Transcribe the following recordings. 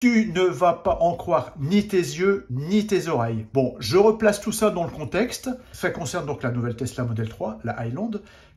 Tu ne vas pas en croire ni tes yeux, ni tes oreilles. Bon, je replace tout ça dans le contexte. Ça concerne donc la nouvelle Tesla Model 3, la Highland.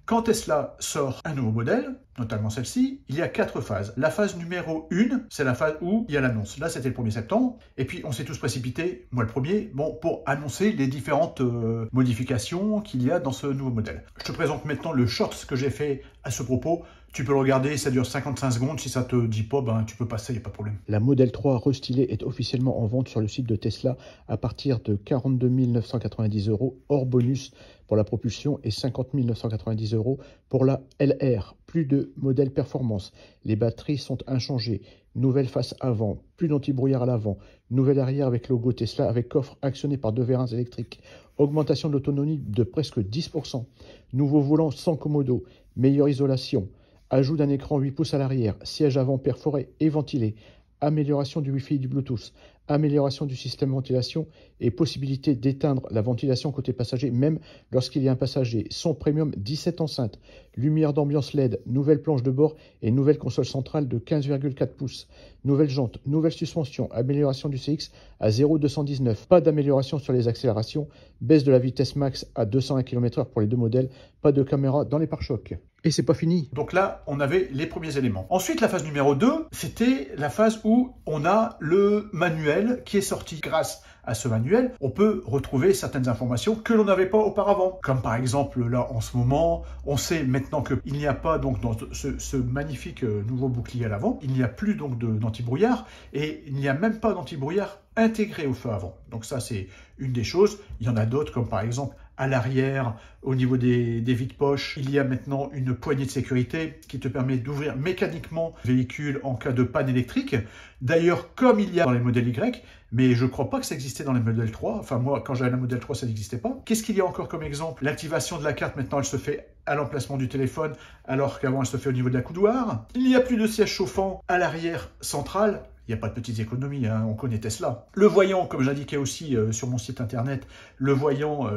Quand Tesla sort un nouveau modèle, notamment celle-ci, il y a 4 phases. La phase numéro 1, c'est la phase où il y a l'annonce. Là, c'était le 1er septembre. Et puis, on s'est tous précipités, moi le premier, bon, pour annoncer les différentes modifications qu'il y a dans ce nouveau modèle. Je te présente maintenant le short que j'ai fait à ce propos. Tu peux le regarder, ça dure 55 secondes. Si ça te dit pas, ben, tu peux passer, il n'y a pas de problème. La Model 3 restylée est officiellement en vente sur le site de Tesla à partir de 42 990 € hors bonus pour la propulsion et 50 990 € pour la LR. Plus de modèles performance. Les batteries sont inchangées. Nouvelle face avant, plus d'anti-brouillard à l'avant. Nouvelle arrière avec logo Tesla avec coffre actionné par 2 vérins électriques. Augmentation de l'autonomie de presque 10%. Nouveau volant sans commodo. Meilleure isolation. Ajout d'un écran 8 pouces à l'arrière, siège avant perforé et ventilé, amélioration du Wi-Fi et du Bluetooth, amélioration du système de ventilation et possibilité d'éteindre la ventilation côté passager même lorsqu'il y a un passager. Son premium 17 enceintes, lumière d'ambiance LED, nouvelle planche de bord et nouvelle console centrale de 15,4 pouces. Nouvelle jante, nouvelle suspension, amélioration du CX à 0,219. Pas d'amélioration sur les accélérations, baisse de la vitesse max à 201 km/h pour les 2 modèles, pas de caméra dans les pare-chocs. Et c'est pas fini. Donc là, on avait les premiers éléments. Ensuite, la phase numéro 2, c'était la phase où on a le manuel qui est sorti. Grâce à ce manuel, on peut retrouver certaines informations que l'on n'avait pas auparavant. Comme par exemple, là, en ce moment, on sait maintenant qu'il n'y a pas donc dans ce magnifique nouveau bouclier à l'avant, il n'y a plus donc d'anti-brouillard et il n'y a même pas d'anti-brouillard intégré au feu avant. Donc ça, c'est une des choses. Il y en a d'autres, comme par exemple à l'arrière, au niveau des vides-poches, il y a maintenant une poignée de sécurité qui te permet d'ouvrir mécaniquement le véhicule en cas de panne électrique. D'ailleurs, comme il y a dans les modèles Y, mais je ne crois pas que ça existait dans les modèles 3. Enfin, moi, quand j'avais la modèle 3, ça n'existait pas. Qu'est-ce qu'il y a encore comme exemple? L'activation de la carte, maintenant, elle se fait à l'emplacement du téléphone, alors qu'avant, elle se fait au niveau de la coudoir. Il n'y a plus de siège chauffant à l'arrière central. Il n'y a pas de petites économies, hein, on connaît Tesla. Le voyant, comme j'indiquais aussi sur mon site internet, le voyant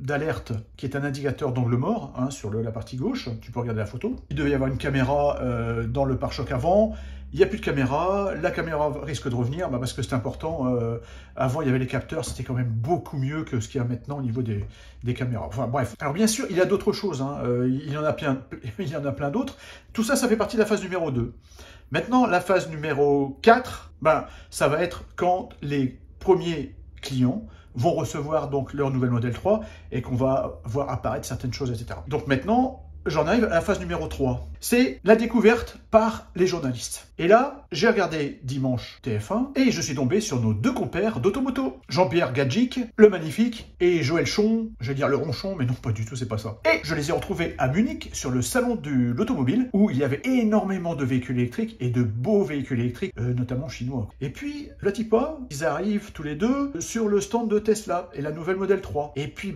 d'alerte, qui est un indicateur d'angle mort, hein, sur la partie gauche, tu peux regarder la photo. Il devait y avoir une caméra dans le pare-choc avant, il n'y a plus de caméra, la caméra risque de revenir, parce que c'est important. Avant, il y avait les capteurs, c'était quand même beaucoup mieux que ce qu'il y a maintenant au niveau des caméras. Enfin bref. Alors bien sûr, il y a d'autres choses, hein, il y en a plein d'autres. Tout ça, ça fait partie de la phase numéro 2. Maintenant, la phase numéro 4, ça va être quand les premiers clients vont recevoir donc leur nouvelle Model 3 et qu'on va voir apparaître certaines choses, etc. Donc maintenant, j'en arrive à la phase numéro 3. C'est la découverte par les journalistes. Et là, j'ai regardé dimanche TF1 et je suis tombé sur nos 2 compères d'Automoto. Jean-Pierre Gadjic, le magnifique, et Joël Chon, je vais dire le ronchon, mais non, pas du tout, c'est pas ça. Et je les ai retrouvés à Munich sur le salon de l'automobile où il y avait énormément de véhicules électriques et de beaux véhicules électriques, notamment chinois. Et puis, le type ils arrivent tous les deux sur le stand de Tesla et la nouvelle Model 3. Et puis,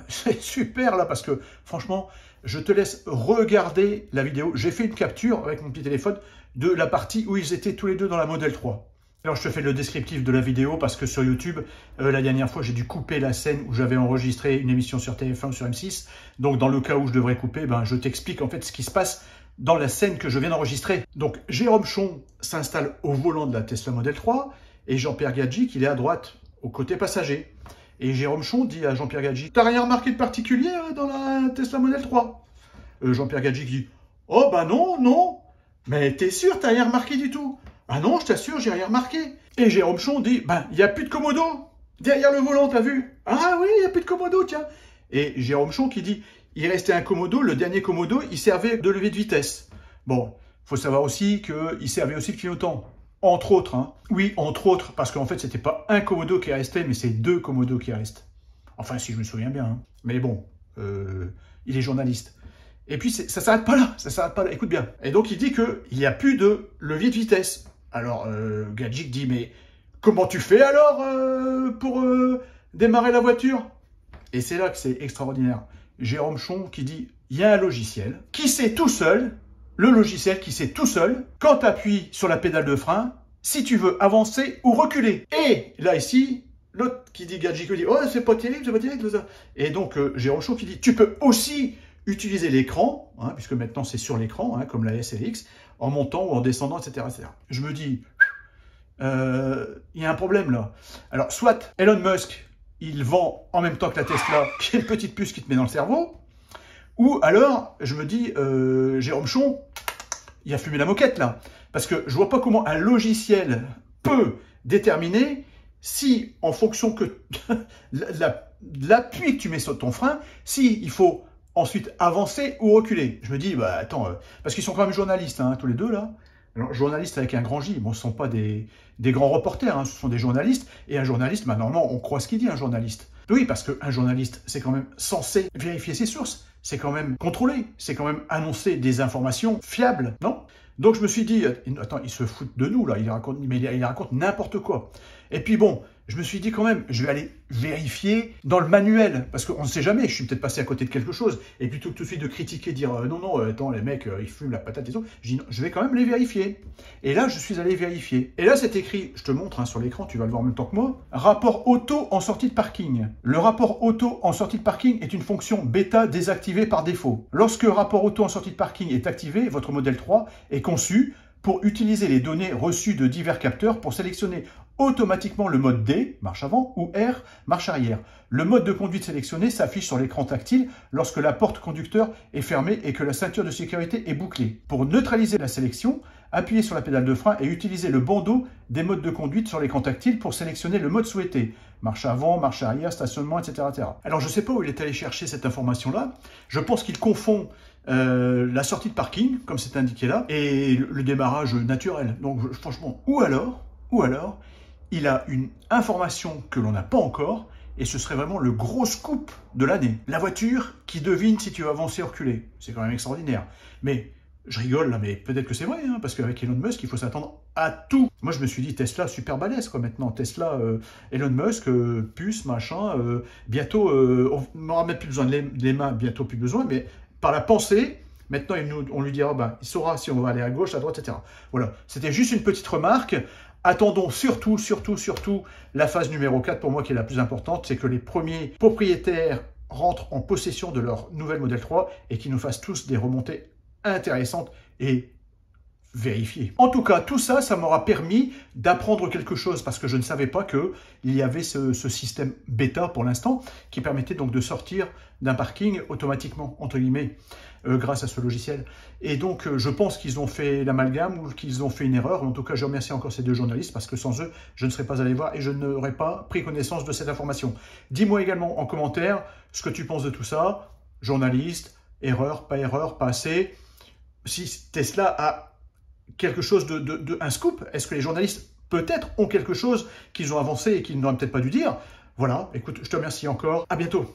c'est super là parce que franchement, je te laisse regarder la vidéo. J'ai fait une capture avec mon petit téléphone de la partie où ils étaient tous les deux dans la Model 3. Alors, je te fais le descriptif de la vidéo parce que sur YouTube, la dernière fois, j'ai dû couper la scène où j'avais enregistré une émission sur TF1 ou sur M6. Donc, dans le cas où je devrais couper, je t'explique en fait ce qui se passe dans la scène que je viens d'enregistrer. Donc, Jérôme Chon s'installe au volant de la Tesla Model 3 et Jean-Pierre Gadjic, il est à droite, au côté passager. Et Jérôme Chon dit à Jean-Pierre Gadjic, t'as rien remarqué de particulier dans la Tesla Model 3? Jean-Pierre Gadjic dit, oh non, mais t'es sûr, t'as rien remarqué du tout? Ah non, je t'assure, j'ai rien remarqué. Et Jérôme Chon dit, il n'y a plus de commodo derrière le volant, t'as vu? Ah oui, il n'y a plus de commodo, tiens. Et Jérôme Chon qui dit, il restait un commodo, le dernier commodo, il servait de levier de vitesse. Bon, faut savoir aussi qu'il servait aussi de clignotant. Entre autres, hein. Oui, entre autres, parce qu'en fait, c'était pas un commodo qui restait, mais c'est 2 commodos qui restent. Enfin, si je me souviens bien. Hein. Mais bon, il est journaliste. Et puis, ça s'arrête pas là, écoute bien. Et donc, il dit qu'il n'y a plus de levier de vitesse. Alors, Gadjic dit, mais comment tu fais alors pour démarrer la voiture? Et c'est là que c'est extraordinaire. Jérôme Chon qui dit, il y a un logiciel qui sait tout seul, le logiciel qui sait tout seul, quand tu appuies sur la pédale de frein, si tu veux avancer ou reculer. Et là, ici, l'autre qui dit, Gadjic dit, oh, c'est pas terrible, tout ça. Et donc, Jérôme Chon qui dit, tu peux aussi utiliser l'écran, hein, puisque maintenant c'est sur l'écran, hein, comme la SLX, en montant ou en descendant, etc., etc. Je me dis, y a un problème là. Alors, soit Elon Musk, il vend en même temps que la Tesla, qui est une petite puce qui te met dans le cerveau, ou alors, je me dis, Jérôme Chon, il a fumé la moquette là. Parce que je vois pas comment un logiciel peut déterminer si, en fonction que l'appui que tu mets sur ton frein, si il faut ensuite avancer ou reculer. Je me dis, bah attends, parce qu'ils sont quand même journalistes, hein, tous les deux là. Alors, journalistes avec un grand J, bon, ce ne sont pas des grands reporters, hein, ce sont des journalistes. Et un journaliste, bah, normalement, on croit ce qu'il dit, un journaliste. Oui, parce qu'un journaliste, c'est quand même censé vérifier ses sources. C'est quand même contrôlé. C'est quand même annoncer des informations fiables, non? Donc je me suis dit, attends, il se fout de nous, là, il raconte n'importe quoi. Et puis bon, je me suis dit quand même, je vais aller vérifier dans le manuel, parce qu'on ne sait jamais, je suis peut-être passé à côté de quelque chose, et plutôt que tout de suite de critiquer, dire non, attends, les mecs, ils fument la patate et tout, je dis non, je vais quand même les vérifier. Et là, je suis allé vérifier. Et là, c'est écrit, je te montre hein, sur l'écran, tu vas le voir en même temps que moi, rapport auto en sortie de parking. Le rapport auto en sortie de parking est une fonction bêta désactivée par défaut. Lorsque rapport auto en sortie de parking est activé, votre modèle 3 est conçu pour utiliser les données reçues de divers capteurs pour sélectionner automatiquement le mode D, marche avant, ou R, marche arrière. Le mode de conduite sélectionné s'affiche sur l'écran tactile lorsque la porte conducteur est fermée et que la ceinture de sécurité est bouclée. Pour neutraliser la sélection, appuyez sur la pédale de frein et utilisez le bandeau des modes de conduite sur l'écran tactile pour sélectionner le mode souhaité. Marche avant, marche arrière, stationnement, etc. Alors je ne sais pas où il est allé chercher cette information-là. Je pense qu'il confond la sortie de parking, comme c'est indiqué là, et le démarrage naturel. Donc franchement, ou alors, il a une information que l'on n'a pas encore, et ce serait vraiment le gros scoop de l'année. La voiture qui devine si tu vas avancer ou reculer. C'est quand même extraordinaire. Mais je rigole là, mais peut-être que c'est vrai, hein, parce qu'avec Elon Musk, il faut s'attendre à tout. Moi, je me suis dit, Tesla, super balèze, quoi, maintenant. Tesla, Elon Musk, puce, machin, bientôt, on n'aura même plus besoin des mains, bientôt plus besoin, mais par la pensée, maintenant, on lui dira, bah, il saura si on va aller à gauche, à droite, etc. Voilà, c'était juste une petite remarque. Attendons surtout la phase numéro 4, pour moi, qui est la plus importante, c'est que les premiers propriétaires rentrent en possession de leur nouvelle Model 3 et qu'ils nous fassent tous des remontées intéressantes et vérifiées. En tout cas, tout ça, ça m'aura permis d'apprendre quelque chose parce que je ne savais pas qu'il y avait ce système bêta pour l'instant qui permettait donc de sortir d'un parking automatiquement, entre guillemets, grâce à ce logiciel. Et donc, je pense qu'ils ont fait l'amalgame ou qu'ils ont fait une erreur. En tout cas, je remercie encore ces deux journalistes parce que sans eux, je ne serais pas allé voir et je n'aurais pas pris connaissance de cette information. Dis-moi également en commentaire ce que tu penses de tout ça. Journaliste, erreur, pas assez. Si Tesla a quelque chose un scoop, est-ce que les journalistes peut-être ont quelque chose qu'ils ont avancé et qu'ils n'auraient peut-être pas dû dire? Voilà, écoute, je te remercie encore. À bientôt.